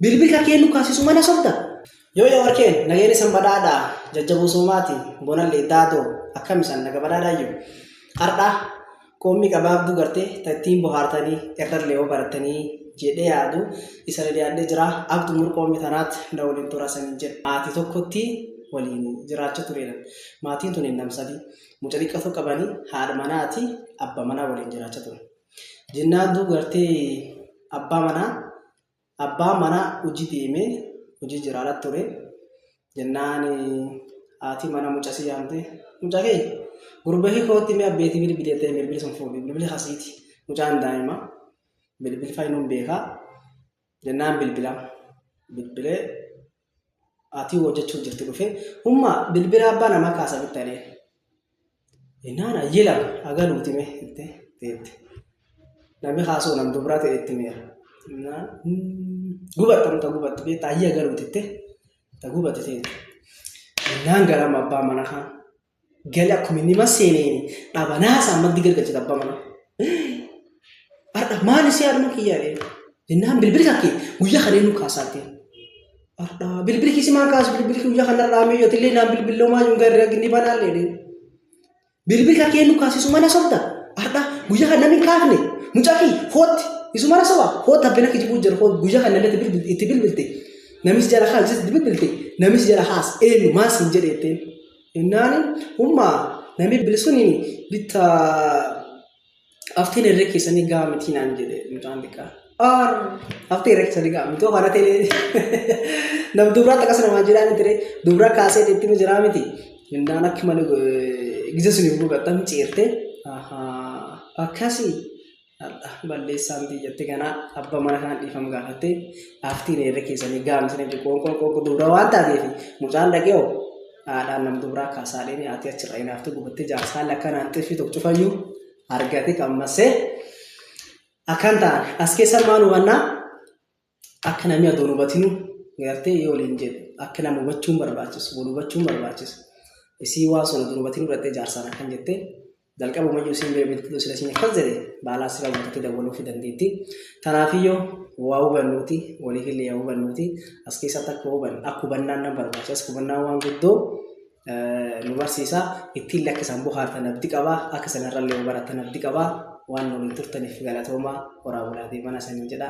Bilbil kakenu kaasisu mana sobda. Yoo yaa warkeen nageenya san badhaadha jajjabuu soomaati bonallee daadoo akkamisan naga badhaadhaayyuu hardhaa qoommi qabaabduu gartee tattiin bohaartanii irrallee yoo baratanii jedhee yaadu isa yaadee jira abdu murqoomi tanaatti na waliin turasanii jedhe maatii tokkotti waliin jiraachaa tureera maatiin tun hin namsadii mucaa xiqqoo qabanii haadha manaati abba manaa waliin jiraachaa ture jennaan duu gartee abbaa manaa hojii deemee hojii jiraachaa ture jennaan haati mana mucaa si yaamte mucaa kee gurbahii kootti mee abbeetii bilbileetee bilbila sun fuudhee bilbila hasiiti mucaan daa'ima bilbil faayinuun beekaa jennaan bilbilee haati hojjechuu jirti dhufe humma bilbila abbaa namaa kaasa bittalee jennaan ayyela agaluuti mee itti namni haasoo nam dubraa ta'e itti meera gubatta beektaa ayya agaluuti itti gubatte ta'e jennaan garama abbaa mana kaan gali akkuma inni maseeneeni dhabanaa isaa maddi gargaachita abbaa mana arda maali si yaaduma kiyyaadhe jennaan bilbili kakkee guyyaa kaneenu kaasaatti arda bilbili kisi maan kaasu bilbili guyyaa kana dhaamee yoo tillee naan bilbiloo maa yuun garee ginni banaallee bilbili kakkeenu kaasisu mana sobda arda guyyaa kana namni kaafne mucaa kii hootti isu mana soba hootta abbina kijibuu jira hoot guyyaa kana namni itti bilbilte namis jala haas itti bilbilte namis jala haas eenyu maas hin jedheetteen innaan humma namni bilisuun bitta aftiin irree keessanii gaamitii naan jedhe mucaan xiqqaa aftiin irree keessanii gaamitoo kana ta'e nam dubraa takkas namaa jedhaan ture dubraa kaasee itti mijiraa miti innaan akki malee gisa suniif buufattan ceerte akkasii balleessaan jettee kana abba mana kanaan dhiifama gaafatte aftiin irree keessanii gaamitii qoonqoo dubraa waan taateef mucaan dhaqee haadhaan nam dubraa kaasaaleen haati achirraa hinaafte gubattee jaarsaan akkanaan xirfii tokko cufayyuu argate qammasee akkan ta'an as keessa maal hubannaa akka namni adoon hubatinu gartee yoo waliin jedhe akka nama hubachuun barbaachisu wal hubachuun barbaachisu isii waan sun adoon hubatinu fudhattee jaarsaan akkan jettee jalqaba mayyuu isiin beekamtu sila isiin akkas jedhe baalaa sila guuttattee dabaluu fi dandeetti tanaafiyyoo waa hubannuuti waliifillee yaa hubannuuti as keessatti akka hubannaan nan barbaachisa hubannaan waan guddoo nu barsiisa ittiin lakkisaan bohaartan abdii qabaa akka sanarrallee baratan abdii qabaa waan nuyi turtaniif galatoomaa horaa bulaa deemana saniin jedha.